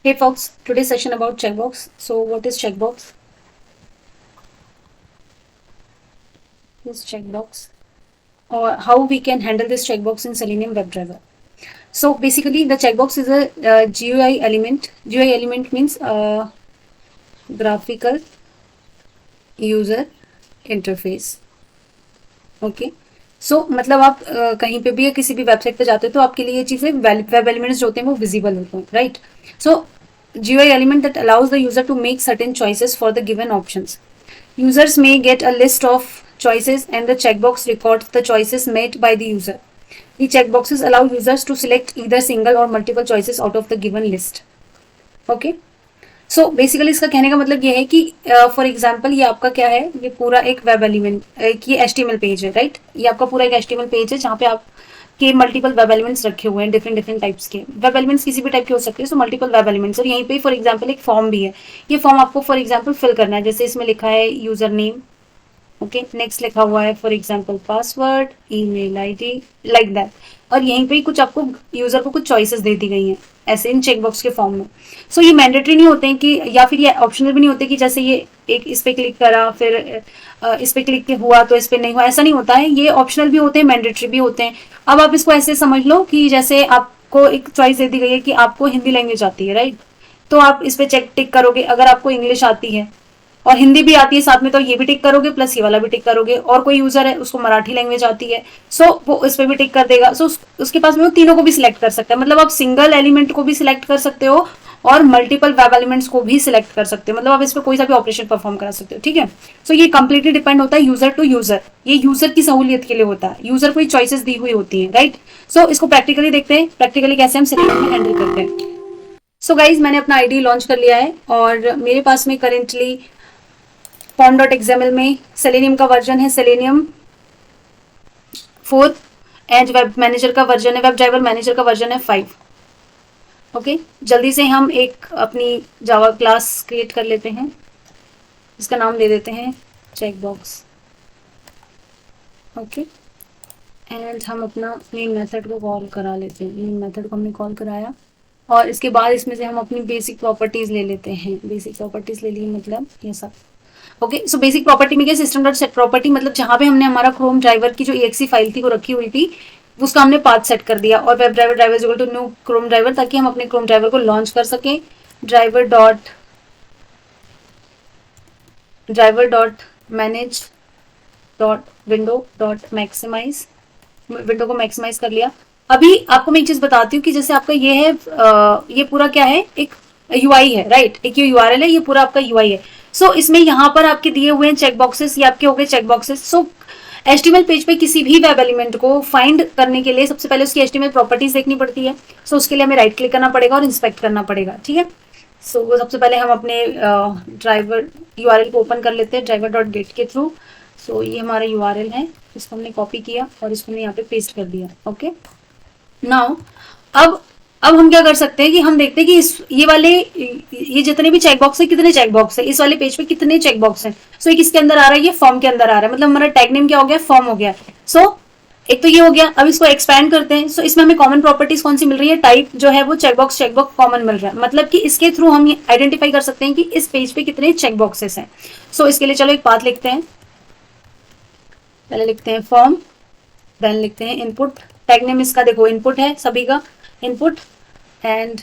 Hey folks, today's session about checkbox. So what is checkbox? This checkbox or how we can handle this checkbox in Selenium WebDriver. So basically the checkbox is a GUI element. GUI element means graphical user interface. Okay so मतलब आप कहीं पे भी या किसी भी website पे जाते हो तो आपके लिए ये चीजें वेब एलिमेंट्स जो होते हैं वो विजिबल होते हैं right so GUI element that allows the user to make certain choices for the given options. Users may get a list of choices and the checkbox records the choices made by the user. The checkboxes allow users to select either single or multiple choices out of the given list. Okay. So basically इसका कहने का मतलब ये है कि for example ये आपका क्या है ये पूरा एक वेब एलिमेंट एक ये HTML पेज है राइट ये आपका पूरा एक HTML पेज है जहाँ पे आप के मल्टीपल वेब एलिमेंट्स रखे हुए हैं डिफरेंट डिफरेंट टाइप्स के वेब एलिमेंट्स किसी भी टाइप के हो सकते हैं सो मल्टीपल वेब एलिमेंट्स और यहीं पे फॉर एग्जाम्पल एक फॉर्म भी है ये फॉर्म आपको फॉर एग्जाम्पल फिल करना है जैसे इसमें लिखा है यूजर नेम ओके नेक्स्ट लिखा हुआ है for example password email ID like that और यहीं पे कुछ आपको यूजर को कुछ चॉइसेस दे दी गई हैं ऐसे इन चेकबॉक्स के फॉर्म में सो ये मैंडेटरी नहीं होते हैं कि या फिर ये ऑप्शनल भी नहीं होते कि जैसे ये एक इस पे क्लिक करा फिर इस पे क्लिक हुआ तो इस पे नहीं हुआ ऐसा नहीं होता है ये ऑप्शनल भी होते हैं मैंडेटरी भी होते हैं अब आप इसको ऐसे समझ लो कि जैसे आपको एक चॉइस दे दी गई है कि आपको हिंदी लैंग्वेज आती है राइट तो आप इस पे चेक टिक करोगे अगर आपको इंग्लिश आती है और हिंदी भी आती है साथ में तो ये भी टिक करोगे प्लस ये वाला भी टिक करोगे और कोई यूजर है उसको मराठी लैंग्वेज आती है सो वो इस पे भी टिक कर देगा सो उसके पास में वो तीनों को भी सिलेक्ट कर सकता है मतलब आप सिंगल एलिमेंट को भी सिलेक्ट कर सकते हो और मल्टीपल वेब एलिमेंट्स को भी सिलेक्ट कर सकते हो मतलब आप इस पर कोई सा भी ऑपरेशन परफॉर्म करा सकते हो ठीक है सो ये कंप्लीटली डिपेंड होता है यूजर टू यूजर ये यूजर की सहूलियत के लिए होता है यूजर को ही चॉइसेस दी हुई होती है राइट सो इसको प्रैक्टिकली देखते हैं प्रैक्टिकली कैसे हम सिलेक्ट में हैंडल करते हैं सो गाइज मैंने अपना आईडी लॉन्च कर लिया है और मेरे पास में करेंटली form.xml में सेलेनियम का वर्जन है सेलेनियम 4 एंड वेब मैनेजर का वर्जन है वेब ड्राइवर मैनेजर का वर्जन है 5 ओके जल्दी से हम एक अपनी जावा क्लास क्रिएट कर लेते हैं इसका नाम दे देते हैं चेकबॉक्स ओके एंड हम अपना मेन मेथड को कॉल करा लेते हैं मेन मेथड को हमने कॉल कराया और इसके बाद इसमें से हम अपनी बेसिक प्रॉपर्टीज ले लेते हैं बेसिक प्रॉपर्टीज ले ली मतलब ये सब ओके सो बेसिक प्रॉपर्टी में क्या सिस्टम डॉट सेट प्रॉपर्टी मतलब जहां पे हमने हमारा क्रोम ड्राइवर की जो EXE फाइल थी वो रखी हुई थी उसका हमने पाथ सेट कर दिया और web driver driver equal to new Chrome driver ताकि हम अपने क्रोम ड्राइवर को लॉन्च कर सकें driver dot manage dot window dot maximise window को मैक्सिमाइज कर लिया अभी आपको मैं एक चीज बताती हूँ कि जैसे आपका ये है ये पूरा क्या है एक UI है राइट एक ये URL है ये पूरा आपका UI है सो इसमें यहाँ पर आपके दिए हुए हैं चेक बॉक्सेस ये आपके हो गए check boxes so HTML page पे किसी भी वेब एलिमेंट को फाइंड करने के लिए सबसे पहले उसकी HTML प्रॉपर्टीज देखनी पड़ती है सो उसके लिए हमें राइट क्लिक करना पड़ेगा और इंस्पेक्ट करना पड़ेगा ठीक है सो वो सबसे पहले हम अपने ड्राइवर URL को ओपन कर लेते हैं ड्राइवर डॉट गेट के थ्रू सो ये हमारा URL है इसको हमने कॉपी किया और इसको हमने यहाँ पे पेस्ट कर दिया ओके नाउ अब हम क्या कर सकते हैं कि हम देखते हैं कि ये वाले ये जितने भी चेकबॉक्स है कितने चेकबॉक्स है इस वाले पेज पे कितने चेकबॉक्स हैं सो ये किसके अंदर आ रहा है ये फॉर्म के अंदर आ रहा है मतलब हमारा टैग नेम क्या हो गया फॉर्म हो गया सो एक तो ये हो गया अब इसको एक्सपैंड करते हैं सो इसमें हमें कॉमन प्रॉपर्टीज कौन सी मिल रही है टाइप जो है वो चेकबॉक्स कॉमन मिल रहा है मतलब कि इसके थ्रू हम आइडेंटिफाई कर सकते हैं कि इस पेज पे कितने चेकबॉक्सेस हैं सो इसके लिए चलो एक पाथ लिखते हैं पहले लिखते हैं फॉर्म देन लिखते हैं इनपुट टैग नेम इसका देखो इनपुट है सभी का इनपुट एंड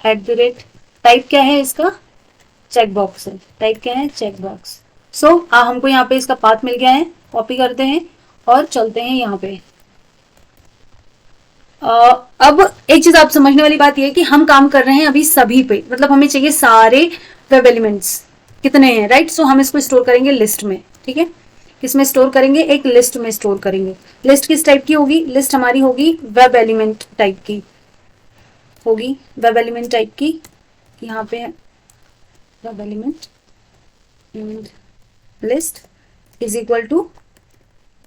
@ टाइप क्या है इसका चेक बॉक्स है टाइप क्या है चेक बॉक्स सो हमको यहाँ पे इसका पाथ मिल गया है कॉपी करते हैं और चलते हैं यहाँ पे अब एक चीज आप समझने वाली बात यह है कि हम काम कर रहे हैं अभी सभी पे मतलब हमें चाहिए सारे वेब एलिमेंट्स कितने हैं राइट सो हम इसको स्टोर करेंगे लिस्ट में ठीक है किसमें स्टोर करेंगे एक लिस्ट में स्टोर करेंगे लिस्ट किस टाइप की होगी लिस्ट हमारी होगी वेब एलिमेंट टाइप की होगी वेब एलिमेंट टाइप की यहाँ पे web element list is equal to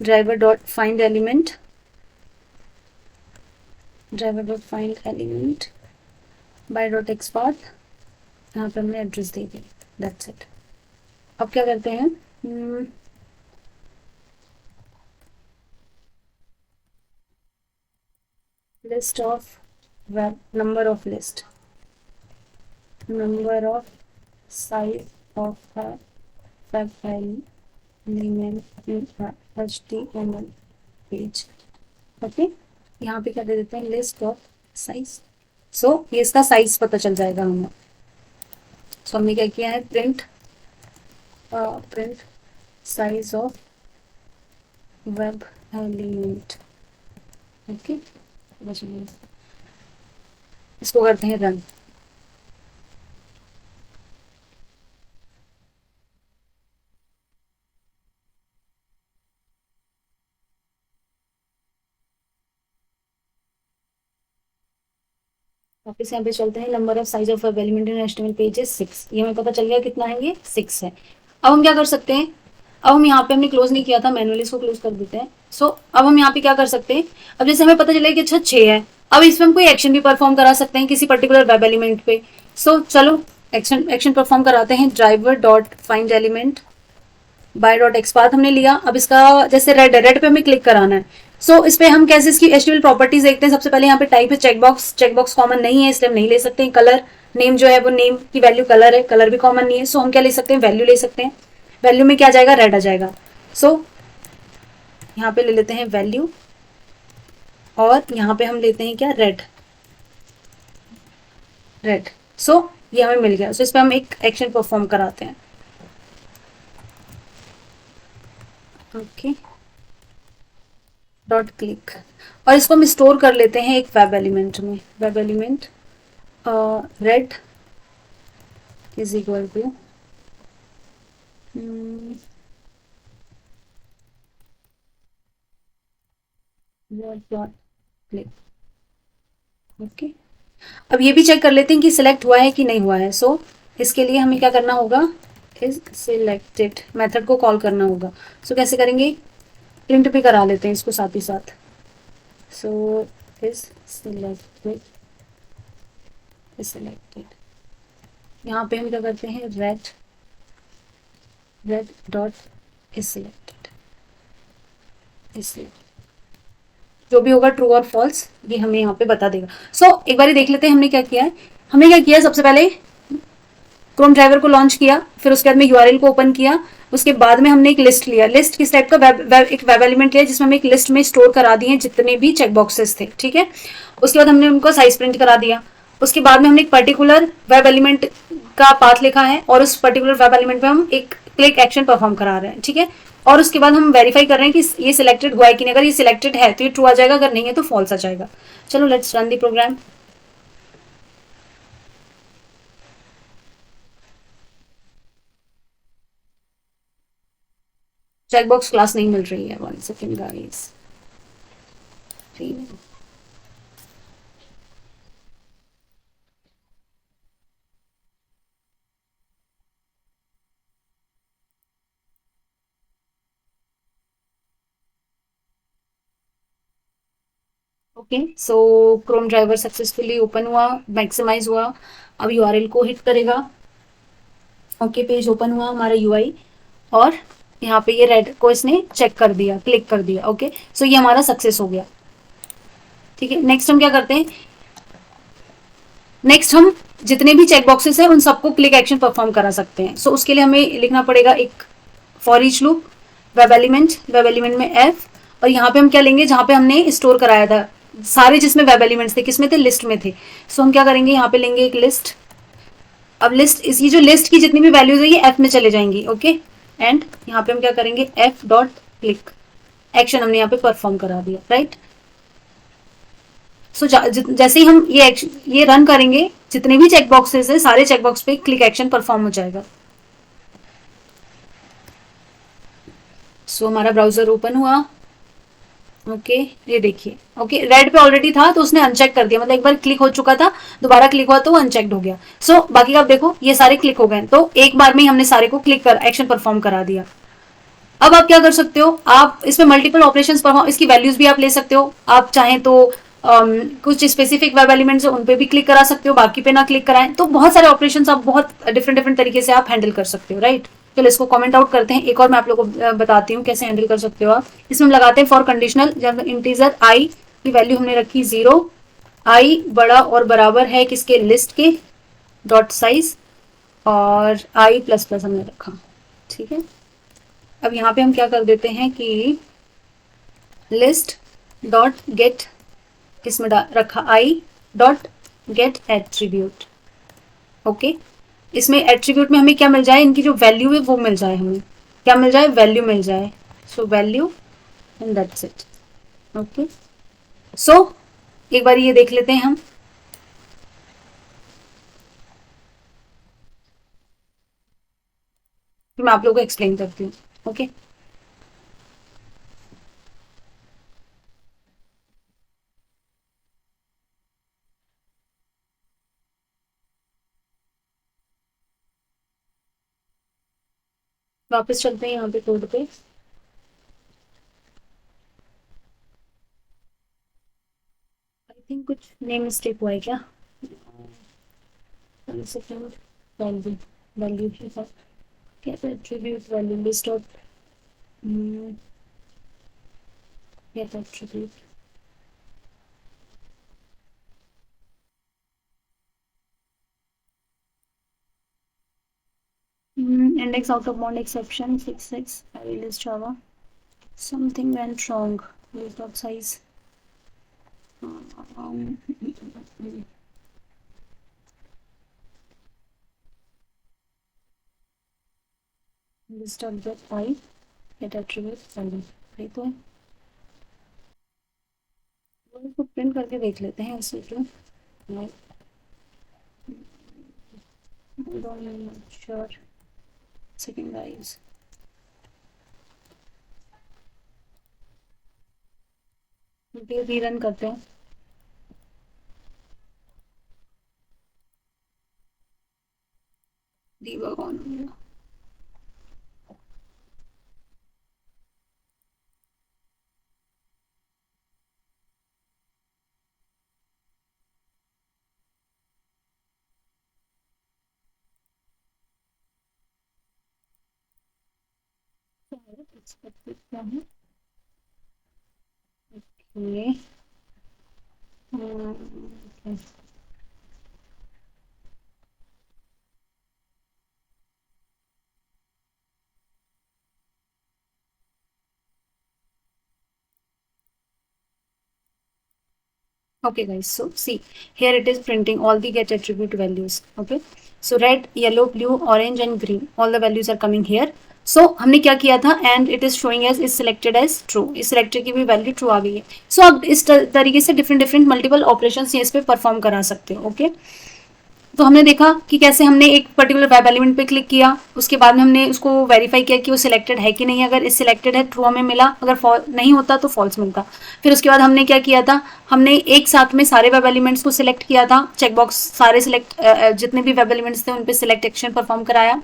driver dot find element by dot xpath यहाँ पे हमने एड्रेस दे दी दैट्स इट अब क्या करते हैं list of web number of list number of size of a web element in a HTML page. Okay, यहाँ पे क्या दे देते हैं, लिस्ट ऑफ साइज। सो ये इसका साइज पता चल जाएगा हमें। सो हमने क्या किया है, print size of web element. Okay, इसको करते हैं रन। वापस यहाँ पे चलते हैं, number of size of web element in HTML page is 6। ये हमें पता चल गया कितना है, ये 6 है। अब हम क्या कर सकते हैं, अब हम यहाँ पे हमने क्लोज नहीं किया था, मैनुअली इसको क्लोज कर देते हैं। सो अब हम यहाँ पे क्या कर सकते हैं, अब जैसे हमें पता चला कि अच्छा 6 है, अब इसमें हम कोई एक्शन भी परफॉर्म करा सकते हैं किसी पर्टिकुलर वेब एलिमेंट पे। सो चलो एक्शन परफॉर्म कराते हैं। Driver dot find element by dot XPath हमने लिया। अब इसका जैसे रेड पे हमें क्लिक कराना है। सो इस पे हम कैसे इसकी एचटीएमएल प्रॉपर्टीज देखते हैं। सबसे पहले यहाँ पे टाइप है चेकबॉक्स, चेकबॉक्स कॉमन नहीं है इसलिए हम नहीं ले सकते हैं। कलर नेम जो है वो नेम की वैल्यू कलर है, कलर भी कॉमन नहीं है। सो हम क्या ले सकते हैं, वैल्यू ले सकते हैं। वैल्यू में क्या आ जाएगा, रेड आ जाएगा। सो यहाँ पे ले लेते हैं वैल्यू, और यहाँ पे हम लेते हैं क्या, रेड। रेड, सो ये हमें मिल गया। सो इस पे हम एक एक्शन परफॉर्म कराते हैं। ओके, डॉट क्लिक, और इसको हम स्टोर कर लेते हैं एक वेब एलिमेंट में। Web element red is equal to dot click. Okay, अब ये भी चेक कर लेते हैं कि सिलेक्ट हुआ है कि नहीं हुआ है। सो इसके लिए हमें क्या करना होगा, इज सिलेक्टेड मेथड को कॉल करना होगा। सो कैसे करेंगे, प्रिंट भी करा लेते हैं इसको साथ ही साथ। So is selected, is selected. यहाँ पे हम क्या करते हैं, red dot is selected, is selected. जो भी होगा ट्रू और फॉल्स ये हमें यहाँ पे बता देगा। सो एक बार देख लेते हैं हमने क्या किया है। हमने क्या किया, सबसे पहले क्रोम ड्राइवर को लॉन्च किया, फिर उसके बाद में यूआरएल को ओपन किया, उसके बाद में हमने एक लिस्ट लिया। लिस्ट किस टाइप का, एक वेब एलिमेंट लिया जिसमें हम एक लिस्ट में स्टोर करा दिए जितने भी चेक बॉक्सेस थे। ठीक है, उसके बाद हमने उनको साइज प्रिंट करा दिया। उसके बाद में हमने एक पर्टिकुलर वेब एलिमेंट का पाथ लिखा है, और उस पर्टिकुलर वेब एलिमेंट पे हम एक क्लिक एक्शन परफॉर्म करा रहे हैं। ठीक है, और उसके बाद हम वेरीफाई कर रहे हैं कि ये सिलेक्टेड हुआ है कि नहीं। अगर ये सिलेक्टेड है तो ये ट्रू आ जाएगा, अगर नहीं है तो फॉल्स आ जाएगा। चलो let's run the program. Checkbox class नहीं मिल रही है, 1 second guys. Okay, so Chrome driver successfully open हुआ, मैक्सिमाइज हुआ। अब यूआरएल को हिट करेगा। ओके, पेज ओपन हुआ हमारा यूआई, और यहाँ पे ये रेड को इसने चेक कर दिया, क्लिक कर दिया। ओके, सो ये हमारा सक्सेस हो गया। ठीक है, नेक्स्ट हम क्या करते हैं, नेक्स्ट हम जितने भी चेक बॉक्सेस हैं उन सबको क्लिक एक्शन परफॉर्म करा सकते हैं। सो उसके लिए हमें लिखना पड़ेगा एक for each loop, web element में एफ, और यहाँ पे हम क्या लेंगे, जहाँ पे हमने स्टोर कराया था सारे जिसमें वेब एलिमेंट्स थे, किसमें थे, लिस्ट में थे। सो हम क्या करेंगे, यहाँ पे लेंगे एक लिस्ट। अब लिस्ट, इसकी जो लिस्ट की जितनी भी वैल्यूज है ये एफ में चले जाएंगी। ओके, एंड यहाँ पे हम क्या करेंगे, एफ डॉट क्लिक एक्शन हमने यहाँ पे परफॉर्म करा दिया। राइट, सो जैसे ही हम ये रन करेंगे, जितने भी चेक बॉक्सेस है सारे चेक बॉक्स पे क्लिक एक्शन परफॉर्म हो जाएगा। सो हमारा ब्राउजर ओपन हुआ। ओके, ये देखिए। ओके, रेड पे ऑलरेडी था तो उसने अनचेक कर दिया, मतलब एक बार क्लिक हो चुका था, दोबारा क्लिक हुआ तो अनचेक्ड हो गया। सो बाकी का आप देखो, ये सारे क्लिक हो गए, तो एक बार में ही हमने सारे को क्लिक कर एक्शन परफॉर्म करा दिया। अब आप क्या कर सकते हो, आप इसमें मल्टीपल ऑपरेशंस परफॉर्म, इसकी वैल्यूज भी आप ले सकते हो। आप चाहें तो कुछ स्पेसिफिक वेब एलिमेंट्स है उन पे भी क्लिक करा सकते हो, बाकी पे ना क्लिक कराएं। तो बहुत सारे ऑपरेशंस आप बहुत डिफरेंट डिफरेंट तरीके से आप हैंडल कर सकते हो। राइट, चलो इसको कमेंट आउट करते हैं। एक और मैं आप लोगों को बताती हूँ कैसे हैंडल कर सकते हो आप। इसमें हम लगाते हैं फॉर कंडीशनल, जब इंटीजर आई की वैल्यू हमने रखी 0, आई बड़ा और बराबर है किसके, लिस्ट के, डॉट साइज और आई प्लस प्लस हमने रखा, ठीक है। अब यहाँ पे हम क्या कर देते हैं कि लिस्ट डॉट गेट, इसमें रखा I dot gate attribute, okay. इसमें एट्रीब्यूट में हमें क्या मिल जाए, इनकी जो वैल्यू है वो मिल जाए, हमें क्या मिल जाए, वैल्यू मिल जाए। So value and that's it, okay. So एक बार ये देख लेते हैं हम। मैं आप लोगों को एक्सप्लेन करती हूँ, ओके। वापस चलते हैं यहाँ पे कोड पे। आई थिंक कुछ नेम मिस्टेक हुआ है क्या, सेकंड। वैल्यू, वैल्यू के साथ कैसे attribute value list of get attribute, index out of bound exception 66 array list java, something went wrong, list dot size, um, list dot get I get attribute value, सही तो है। इसको print करके देख लेते हैं इसे तो, श्योर सेकंड गाइस। रीरन करते हैं। debug ऑन हो गया। क्या है, okay. Okay guys, so see here it is printing all the get attribute values, okay। So red, yellow, blue, orange and green, all the values are coming here। So हमने क्या किया था, and it is showing as is selected as true, इस selected की भी value true आ गई है। So अब इस तरीके से डिफरेंट डिफरेंट मल्टीपल ऑपरेशंस इस पे परफॉर्म करा सकते हो, ओके। तो हमने देखा कि कैसे हमने एक पर्टिकुलर वेब एलिमेंट पे क्लिक किया, उसके बाद में हमने उसको वेरीफाई किया कि वो सिलेक्टेड है कि नहीं, अगर इस सिलेक्टेड है ट्रू हमें मिला, अगर नहीं होता तो फॉल्स मिलता। फिर उसके बाद हमने क्या किया था, हमने एक साथ में सारे वेब एलिमेंट्स को सिलेक्ट किया था, चेकबॉक्स सारे सिलेक्ट, जितने भी वेब एलिमेंट्स थे उन पे सिलेक्ट एक्शन परफॉर्म कराया।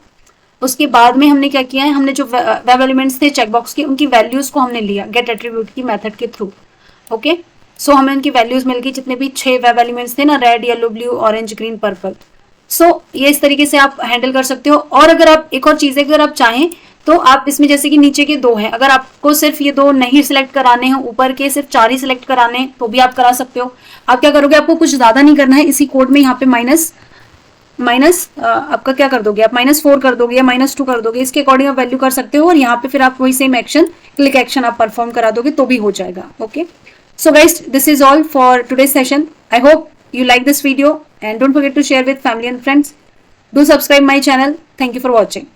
उसके बाद में हमने क्या किया है, हमने जो वेब एलिमेंट्स थे चेकबॉक्स के, उनकी वैल्यूज को हमने लिया गेट एट्रीब्यूट की मेथड के थ्रू, ओके। सो हमें उनकी वैल्यूज मिल गई, जितने भी 6 वेब एलिमेंट्स थे ना, red, yellow, blue, orange, green, purple. So ये इस तरीके से आप हैंडल कर सकते हो। और अगर आप एक और चीज है, अगर आप चाहें तो आप इसमें जैसे कि नीचे के 2 हैं, अगर आपको सिर्फ ये 2 नहीं सिलेक्ट कराने हैं, ऊपर के सिर्फ 4 ही सिलेक्ट कराने हैं, तो भी आप करा सकते हो। आप क्या करोगे, आपको कुछ ज्यादा नहीं करना है, इसी कोड में यहाँ पे माइनस आपका क्या कर दोगे, आप -4 कर दोगे या -2 कर दोगे, इसके अकॉर्डिंग आप वैल्यू कर सकते हो। और यहाँ पे फिर आप वही सेम एक्शन, क्लिक एक्शन आप परफॉर्म करा दोगे तो भी हो जाएगा, okay. So guys, this is all for today's session. I hope you like this video and don't forget to share with family and friends. Do subscribe my channel. Thank you for watching.